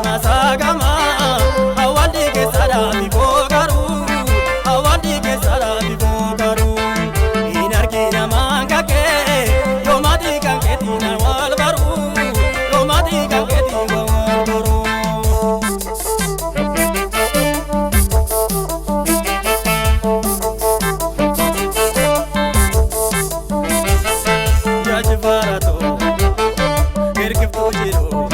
masagama awadi ke sara bibogaru awadi ke sara bibogaru inarkina mangake yomadi kanke tina walbaru yomadi kanke tina walbaru yajvarato erkifto jiro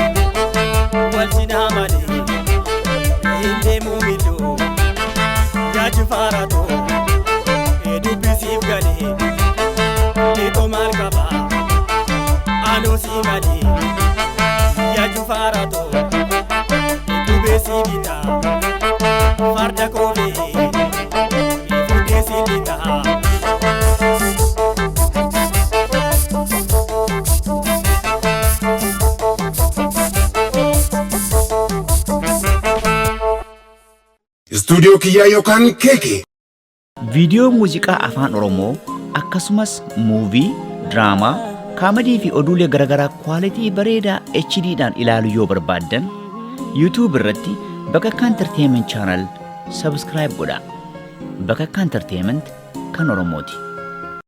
walchina mali inde mumilu yajvarato edubisif gali eto malkaba anosi mali yajvarato edubesibita farda kobe ifudesibita Studio Kiya Yokan Keke. Video muuziqaa afaan Oromoo akkasumas movie, drama, comedy fi oduulee garagaraa quality bareedaa HD dhaan ilaaluu yoo barbaaddan YouTube irratti Bakakka Entertainment Channel subscribe godhaa. Bakakka Entertainment kan Oromooti.